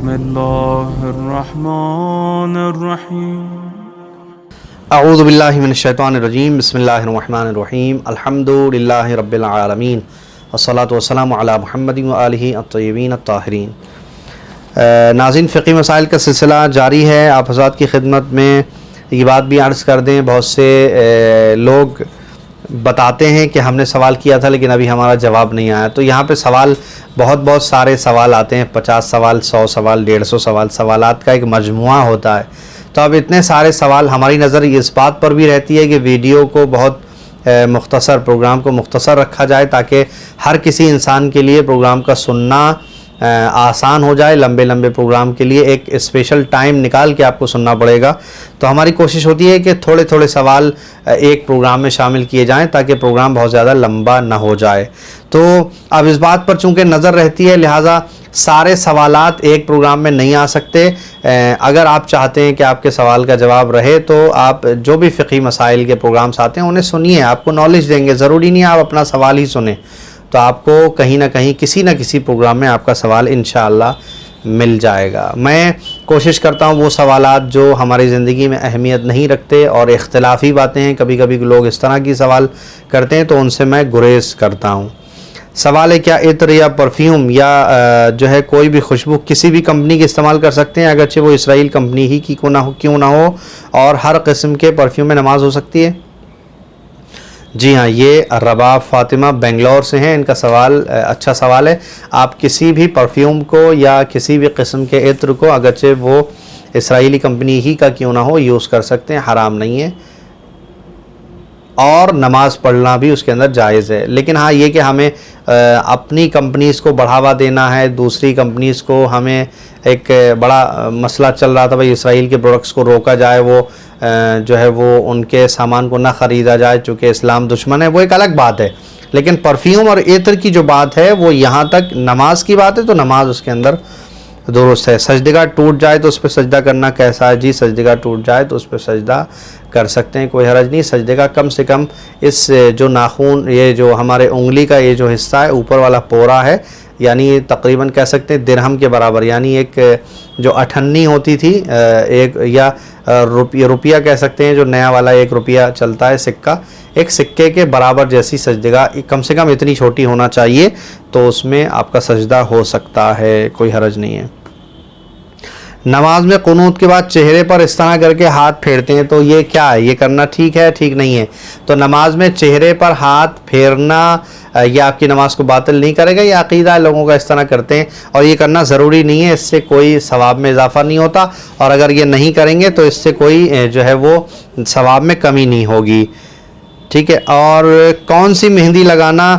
بسم اللہ الرحمن الرحیم اعوذ باللہ من الشیطان الرجیم بسم اللہ الرحمن الرحیم الحمد للہ رب العالمین والصلاة والسلام علی محمد وآلہ الطیبین الطاہرین۔ ناظرین، فقہی مسائل کا سلسلہ جاری ہے۔ آپ حضرات کی خدمت میں یہ بات بھی عرض کر دیں، بہت سے لوگ بتاتے ہیں کہ ہم نے سوال کیا تھا لیکن ابھی ہمارا جواب نہیں آیا۔ تو یہاں پہ سوال بہت سارے سوال آتے ہیں، 50 سوال، 100 سوال، 150 سوال، سوالات کا ایک مجموعہ ہوتا ہے۔ تو اب اتنے سارے سوال، ہماری نظر اس بات پر بھی رہتی ہے کہ ویڈیو کو بہت مختصر، پروگرام کو مختصر رکھا جائے تاکہ ہر کسی انسان کے لیے پروگرام کا سننا آسان ہو جائے۔ لمبے پروگرام کے لیے ایک اسپیشل ٹائم نکال کے آپ کو سننا پڑے گا۔ تو ہماری کوشش ہوتی ہے کہ تھوڑے سوال ایک پروگرام میں شامل کیے جائیں تاکہ پروگرام بہت زیادہ لمبا نہ ہو جائے۔ تو اب اس بات پر چونکہ نظر رہتی ہے، لہٰذا سارے سوالات ایک پروگرام میں نہیں آ سکتے۔ اگر آپ چاہتے ہیں کہ آپ کے سوال کا جواب رہے تو آپ جو بھی فقہی مسائل کے پروگرامز آتے ہیں انہیں سنیے، آپ کو نالج دیں گے۔ ضروری نہیں آپ اپنا سوال ہی سنیں، تو آپ کو کہیں نہ کہیں کسی نہ کسی پروگرام میں آپ کا سوال انشاءاللہ مل جائے گا۔ میں کوشش کرتا ہوں وہ سوالات جو ہماری زندگی میں اہمیت نہیں رکھتے اور اختلافی باتیں ہیں، کبھی لوگ اس طرح کی سوال کرتے ہیں تو ان سے میں گریز کرتا ہوں۔ سوال ہے، کیا عطر یا پرفیوم یا جو ہے کوئی بھی خوشبو کسی بھی کمپنی کے استعمال کر سکتے ہیں اگرچہ وہ اسرائیل کمپنی ہی کی کیوں نہ ہو، اور ہر قسم کے پرفیوم میں نماز ہو سکتی ہے؟ جی ہاں، یہ رباب فاطمہ بنگلور سے ہیں، ان کا سوال اچھا سوال ہے۔ آپ کسی بھی پرفیوم کو یا کسی بھی قسم کے عطر کو اگرچہ وہ اسرائیلی کمپنی ہی کا کیوں نہ ہو یوز کر سکتے ہیں، حرام نہیں ہے، اور نماز پڑھنا بھی اس کے اندر جائز ہے۔ لیکن ہاں یہ کہ ہمیں اپنی کمپنیز کو بڑھاوا دینا ہے، دوسری کمپنیز کو، ہمیں ایک بڑا مسئلہ چل رہا تھا بھائی اسرائیل کے پروڈکٹس کو روکا جائے، وہ جو ہے وہ ان کے سامان کو نہ خریدا جائے چونکہ اسلام دشمن ہے، وہ ایک الگ بات ہے۔ لیکن پرفیوم اور عطر کی جو بات ہے وہ یہاں تک نماز کی بات ہے تو نماز اس کے اندر درست ہے۔ سجدگاہ ٹوٹ جائے تو اس پہ سجدہ کرنا کیسا ہے؟ جی، سجدگاہ ٹوٹ جائے تو اس پہ سجدہ کر سکتے ہیں، کوئی حرج نہیں۔ سجدگاہ کم سے کم اس جو ناخن، یہ جو ہمارے انگلی کا یہ جو حصہ ہے اوپر والا پورا ہے، یعنی تقریباً کہہ سکتے ہیں درہم کے برابر، یعنی ایک جو اٹھنی ہوتی تھی ایک، یا روپیہ کہہ سکتے ہیں، جو نیا والا 1 روپیہ چلتا ہے سکہ، ایک سکے کے برابر جیسی سجدگاہ کم سے کم اتنی چھوٹی ہونا چاہیے، تو اس میں آپ کا سجدہ ہو سکتا ہے، کوئی حرج نہیں ہے۔ نماز میں قنوت کے بعد چہرے پر اس طرح کر کے ہاتھ پھیرتے ہیں، تو یہ کیا ہے؟ یہ کرنا ٹھیک ہے ٹھیک نہیں ہے؟ تو نماز میں چہرے پر ہاتھ پھیرنا یہ آپ کی نماز کو باطل نہیں کرے گا، یہ عقیدہ ہے لوگوں کا اس طرح کرتے ہیں، اور یہ کرنا ضروری نہیں ہے، اس سے کوئی ثواب میں اضافہ نہیں ہوتا، اور اگر یہ نہیں کریں گے تو اس سے کوئی جو ہے وہ ثواب میں کمی نہیں ہوگی، ٹھیک ہے۔ اور کون سی مہندی لگانا،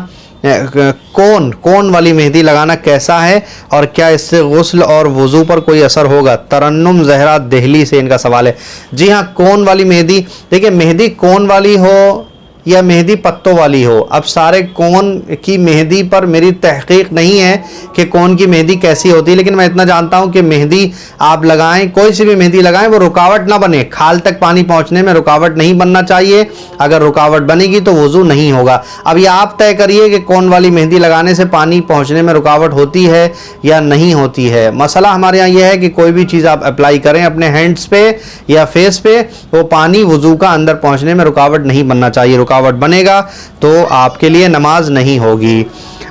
کون والی مہندی لگانا کیسا ہے، اور کیا اس سے غسل اور وضو پر کوئی اثر ہوگا؟ ترنم زہرا دہلی سے ان کا سوال ہے۔ جی ہاں، کون والی مہندی، دیکھیں مہندی کون والی ہو یا مہندی پتوں والی ہو، اب سارے کون کی مہندی پر میری تحقیق نہیں ہے کہ کون کی مہندی کیسی ہوتی ہے، لیکن میں اتنا جانتا ہوں کہ مہندی آپ لگائیں، کوئی سی بھی مہندی لگائیں، وہ رکاوٹ نہ بنے، کھال تک پانی پہنچنے میں رکاوٹ نہیں بننا چاہیے، اگر رکاوٹ بنے گی تو وضو نہیں ہوگا۔ اب یہ آپ طے کریے کہ کون والی مہندی لگانے سے پانی پہنچنے میں رکاوٹ ہوتی ہے یا نہیں ہوتی ہے۔ مسئلہ ہمارے یہاں یہ ہے کہ کوئی بھی چیز آپ اپلائی کریں اپنے ہینڈز پہ یا فیس پہ، وہ پانی وضو کا اندر پہنچنے میں رکاوٹ نہیں بننا چاہیے، رکاوٹ بنے گا تو آپ کے لیے نماز نہیں ہوگی۔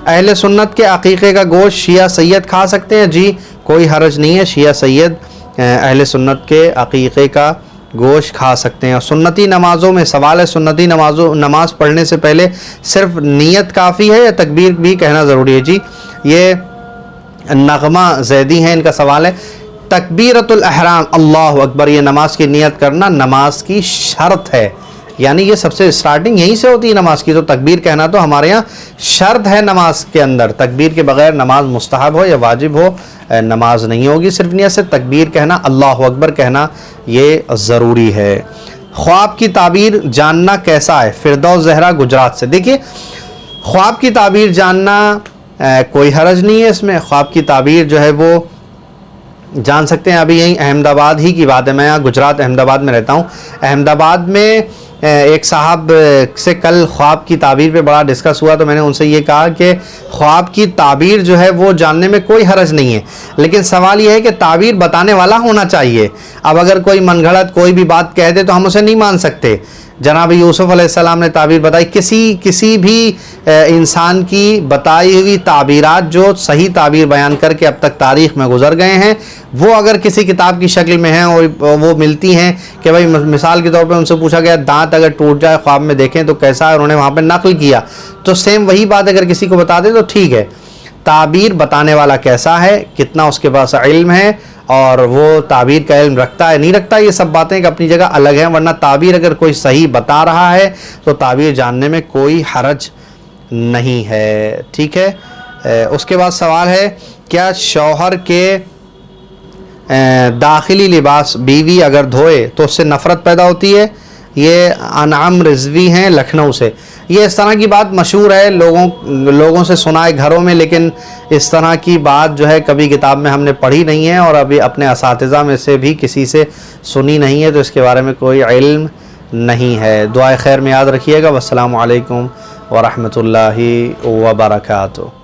اہل سنت کے عقیقے کا گوشت شیعہ سید کھا سکتے ہیں؟ جی کوئی حرج نہیں ہے، شیعہ سید اہل سنت کے عقیقے کا گوشت کھا سکتے ہیں۔ اور سنتی نمازوں میں سوال ہے، سنتی نماز پڑھنے سے پہلے صرف نیت کافی ہے یا تکبیر بھی کہنا ضروری ہے؟ جی یہ نغمہ زیدی ہیں، ان کا سوال ہے۔ تکبیرۃ الاحرام اللہ اکبر، یہ نماز کی نیت کرنا نماز کی شرط ہے، یعنی یہ سب سے اسٹارٹنگ یہیں سے ہوتی ہے نماز کی، تو تکبیر کہنا تو ہمارے یہاں شرط ہے نماز کے اندر، تکبیر کے بغیر نماز مستحب ہو یا واجب ہو نماز نہیں ہوگی، صرف نیت سے تکبیر کہنا، اللہ اکبر کہنا یہ ضروری ہے۔ خواب کی تعبیر جاننا کیسا ہے؟ فردوس زہرا گجرات سے۔ دیکھیے خواب کی تعبیر جاننا کوئی حرج نہیں ہے، اس میں خواب کی تعبیر جو ہے وہ جان سکتے ہیں۔ ابھی یہیں احمد آباد ہی کی بات ہے، میں یہاں گجرات احمد آباد میں رہتا ہوں، احمد آباد میں ایک صاحب سے کل خواب کی تعبیر پہ بڑا ڈسکس ہوا، تو میں نے ان سے یہ کہا کہ خواب کی تعبیر جو ہے وہ جاننے میں کوئی حرج نہیں ہے، لیکن سوال یہ ہے کہ تعبیر بتانے والا ہونا چاہیے۔ اب اگر کوئی من گھڑت کوئی بھی بات کہہ دے تو ہم اسے نہیں مان سکتے۔ جناب یوسف علیہ السلام نے تعبیر بتائی، کسی بھی انسان کی بتائی ہوئی تعبیرات جو صحیح تعبیر بیان کر کے اب تک تاریخ میں گزر گئے ہیں، وہ اگر کسی کتاب کی شکل میں ہیں اور وہ ملتی ہیں کہ بھائی مثال کے طور پہ ان سے پوچھا گیا دانت اگر ٹوٹ جائے خواب میں دیکھیں تو کیسا ہے، انہوں نے وہاں پہ نقل کیا، تو سیم وہی بات اگر کسی کو بتا دے تو ٹھیک ہے۔ تعبیر بتانے والا کیسا ہے، کتنا اس کے پاس علم ہے، اور وہ تعبیر کا علم رکھتا ہے نہیں رکھتا، یہ سب باتیں ایک اپنی جگہ الگ ہیں، ورنہ تعبیر اگر کوئی صحیح بتا رہا ہے تو تعبیر جاننے میں کوئی حرج نہیں ہے، ٹھیک ہے۔ اس کے بعد سوال ہے، کیا شوہر کے داخلی لباس بیوی اگر دھوئے تو اس سے نفرت پیدا ہوتی ہے؟ یہ انعام رضوی ہیں لکھنؤ سے۔ یہ اس طرح کی بات مشہور ہے، لوگوں سے سنا ہے گھروں میں، لیکن اس طرح کی بات جو ہے کبھی کتاب میں ہم نے پڑھی نہیں ہے، اور ابھی اپنے اساتذہ میں سے بھی کسی سے سنی نہیں ہے، تو اس کے بارے میں کوئی علم نہیں ہے۔ دعائے خیر میں یاد رکھیے گا۔ والسلام علیکم ورحمۃ اللہ وبرکاتہ۔